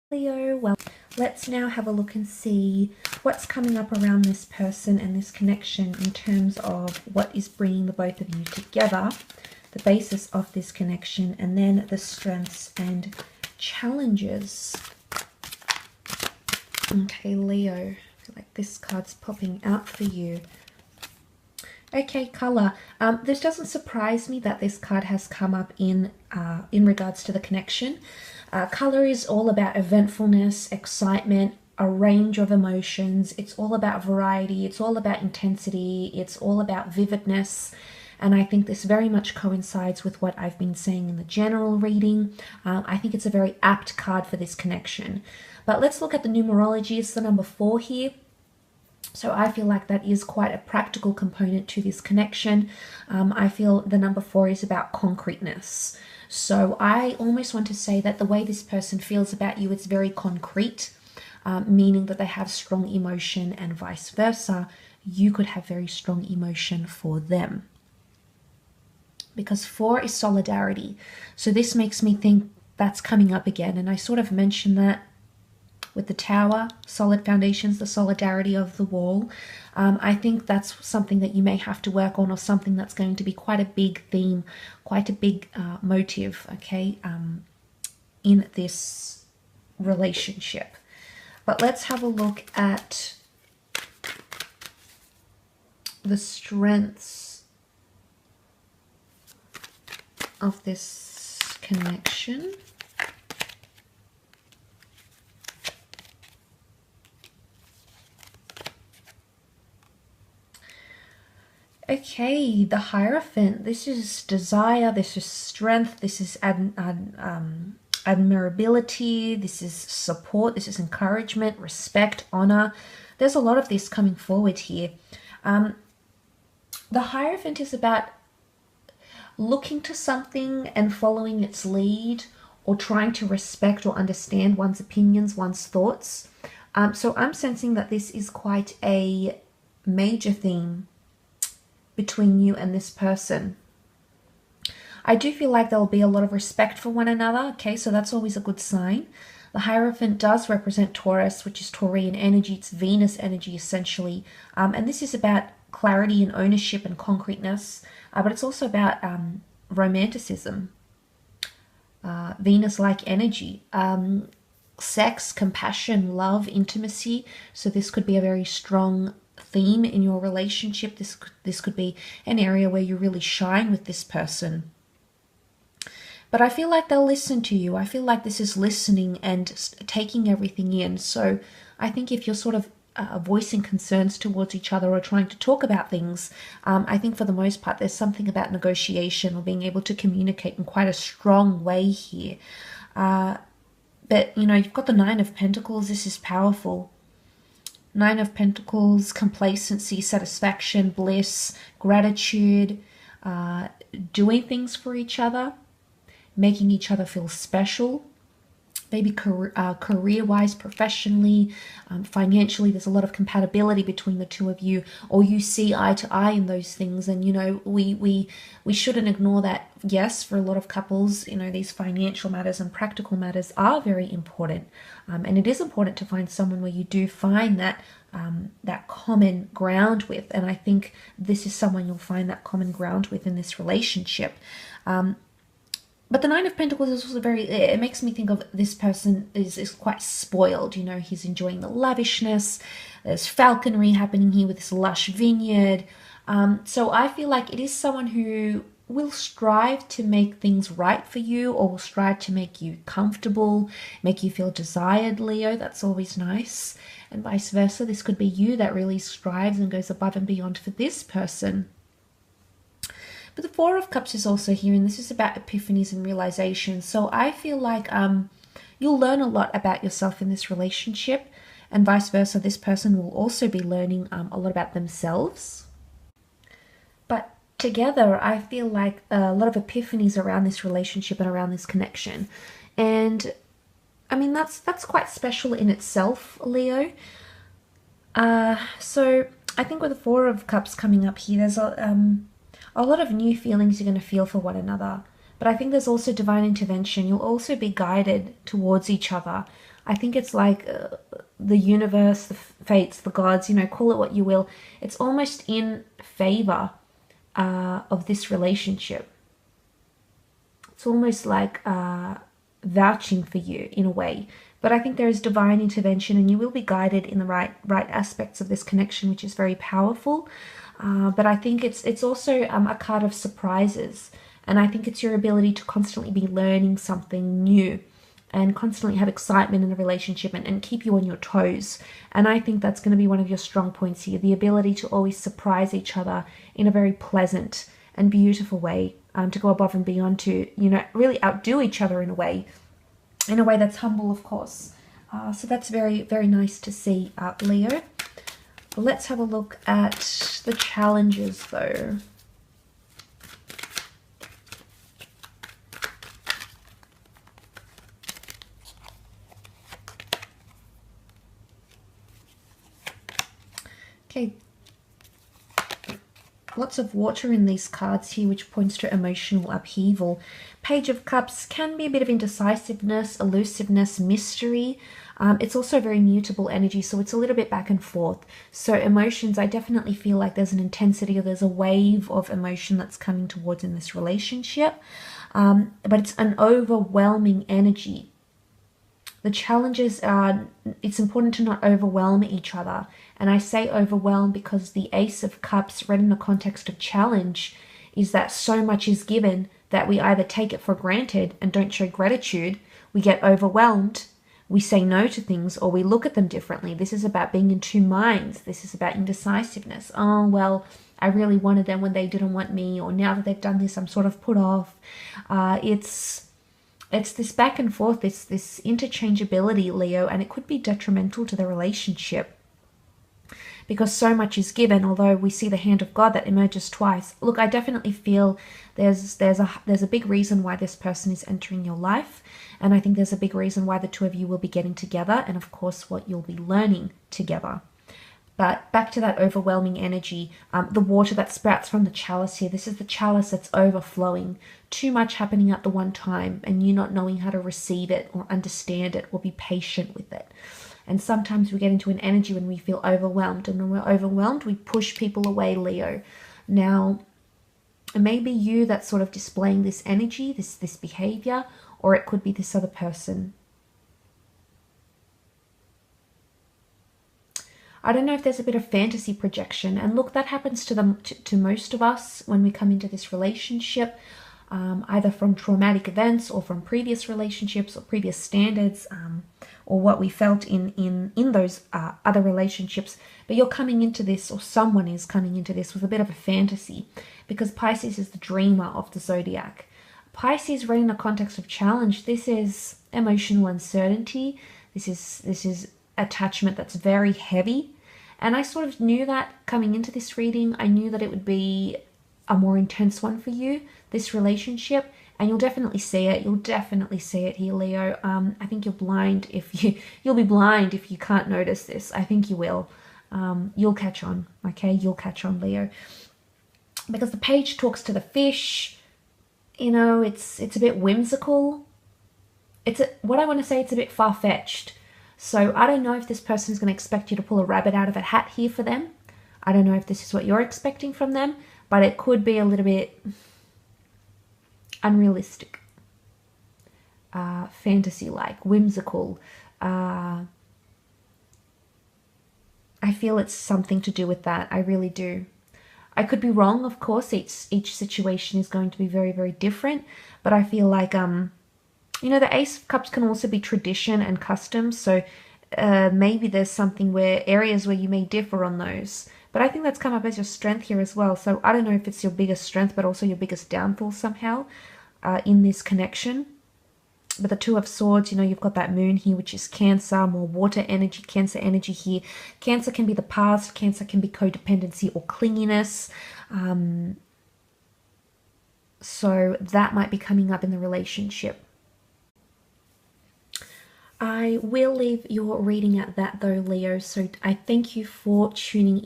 Leo, well, let's now have a look and see what's coming up around this person and this connection in terms of what is bringing the both of you together, the basis of this connection, and then the strengths and challenges. Okay, Leo, I feel like this card's popping out for you. Okay, color. This doesn't surprise me that this card has come up in regards to the connection. Color is all about eventfulness, excitement, a range of emotions. It's all about variety. It's all about intensity. It's all about vividness. And I think this very much coincides with what I've been saying in the general reading. I think it's a very apt card for this connection. But let's look at the numerology. It's the number 4 here. So I feel like that is quite a practical component to this connection. I feel the number 4 is about concreteness. So I almost want to say that the way this person feels about you is very concrete, meaning that they have strong emotion, and vice versa. You could have very strong emotion for them. Because 4 is solidarity. So this makes me think that's coming up again. And I sort of mentioned that with the tower, solid foundations, the solidarity of the wall. I think that's something that you may have to work on, or something that's going to be quite a big theme, quite a big motive, okay, in this relationship. But let's have a look at the strengths of this connection. Okay, the Hierophant. This is desire, this is strength, this is admirability, this is support, this is encouragement, respect, honor. There's a lot of this coming forward here. The Hierophant is about looking to something and following its lead, or trying to respect or understand one's opinions, one's thoughts. So I'm sensing that this is quite a major theme between you and this person. I do feel like there'll be a lot of respect for one another, okay, so that's always a good sign. The Hierophant does represent Taurus, which is Taurian energy. It's Venus energy, essentially. And this is about clarity and ownership and concreteness, but it's also about romanticism, Venus-like energy, sex, compassion, love, intimacy. So this could be a very strong theme in your relationship. This could be an area where you really shine with this person. But I feel like they'll listen to you. I feel like this is listening and taking everything in. So I think if you're sort of voicing concerns towards each other, or trying to talk about things, I think for the most part there's something about negotiation, or being able to communicate in quite a strong way here. But you know, you've got the 9 of Pentacles. This is powerful. 9 of Pentacles, complacency, satisfaction, bliss, gratitude, doing things for each other, making each other feel special, maybe career-wise, professionally, financially. There's a lot of compatibility between the two of you, or you see eye to eye in those things. And you know, we shouldn't ignore that. Yes, for a lot of couples, you know, these financial matters and practical matters are very important, and it is important to find someone where you do find that that common ground with. And I think this is someone you'll find that common ground with in this relationship. But the 9 of Pentacles is also it makes me think of this person is quite spoiled. You know, he's enjoying the lavishness. There's falconry happening here with this lush vineyard. So I feel like it is someone who will strive to make things right for you, or will strive to make you comfortable, make you feel desired, Leo. That's always nice. And vice versa. This could be you that really strives and goes above and beyond for this person. But the 4 of Cups is also here, and this is about epiphanies and realizations. So I feel like you'll learn a lot about yourself in this relationship, and vice versa. This person will also be learning a lot about themselves. But together, I feel like a lot of epiphanies around this relationship and around this connection. And I mean, that's quite special in itself, Leo. So I think with the 4 of Cups coming up here, there's a lot of new feelings you're going to feel for one another. But I think there's also divine intervention. You'll also be guided towards each other. I think it's like the universe, the fates, the gods, you know, call it what you will. It's almost in favor of this relationship. It's almost like vouching for you in a way. But I think there is divine intervention, and you will be guided in the right aspects of this connection, which is very powerful. But I think it's also a card of surprises, and I think it's your ability to constantly be learning something new and constantly have excitement in a relationship and keep you on your toes. And I think that's going to be one of your strong points here, the ability to always surprise each other in a very pleasant and beautiful way, to go above and beyond, to, you know, really outdo each other in a way that's humble, of course. So that's very, very nice to see, Leo. Let's have a look at the challenges, though. Okay, lots of water in these cards here, which points to emotional upheaval. Page of Cups can be a bit of indecisiveness, elusiveness, mystery. It's also very mutable energy, so it's a little bit back and forth. So emotions, I definitely feel like there's an intensity, or there's a wave of emotion that's coming towards in this relationship. But it's an overwhelming energy. The challenges are, it's important to not overwhelm each other. And I say overwhelm because the Ace of Cups, read in the context of challenge, is that so much is given that we either take it for granted and don't show gratitude, we get overwhelmed, we say no to things, or we look at them differently. This is about being in two minds. This is about indecisiveness. Oh, well, I really wanted them when they didn't want me, or now that they've done this, I'm sort of put off. It's this back and forth, this interchangeability, Leo, and it could be detrimental to the relationship because so much is given. Although we see the hand of God that emerges twice. Look, I definitely feel there's a big reason why this person is entering your life, and I think there's a big reason why the two of you will be getting together, and of course what you'll be learning together. But back to that overwhelming energy, the water that sprouts from the chalice here. This is the chalice that's overflowing. Too much happening at the one time, and you not knowing how to receive it or understand it or be patient with it. And sometimes we get into an energy when we feel overwhelmed, and when we're overwhelmed, we push people away, Leo. Now, it may be you that's sort of displaying this energy, this behavior, or it could be this other person. I don't know if there's a bit of fantasy projection, and look, that happens to most of us when we come into this relationship, either from traumatic events or from previous relationships or previous standards, or what we felt in those other relationships. But you're coming into this, or someone is coming into this with a bit of a fantasy, because Pisces is the dreamer of the zodiac. Pisces, read in the context of challenge, this is emotional uncertainty. This is attachment that's very heavy. And I sort of knew that coming into this reading. I knew that it would be a more intense one for you, this relationship, and you'll definitely see it. You'll definitely see it here, Leo. I think you'll be blind if you can't notice this. I think you will. You'll catch on, okay? You'll catch on, Leo. Because the page talks to the fish. You know, it's a bit whimsical. What I want to say, it's a bit far-fetched. So I don't know if this person is going to expect you to pull a rabbit out of a hat here for them. I don't know if this is what you're expecting from them, but it could be a little bit unrealistic, fantasy-like, whimsical. I feel it's something to do with that. I really do. I could be wrong, of course. Each situation is going to be very, very different, but I feel like you know, the Ace of Cups can also be tradition and custom, so maybe there's something areas where you may differ on those. But I think that's come up as your strength here as well. So I don't know if it's your biggest strength, but also your biggest downfall somehow in this connection. But the Two of Swords, you know, you've got that moon here, which is Cancer, more water energy, Cancer energy here. Cancer can be the past, Cancer can be codependency or clinginess. So that might be coming up in the relationship. I will leave your reading at that though, Leo. So I thank you for tuning in.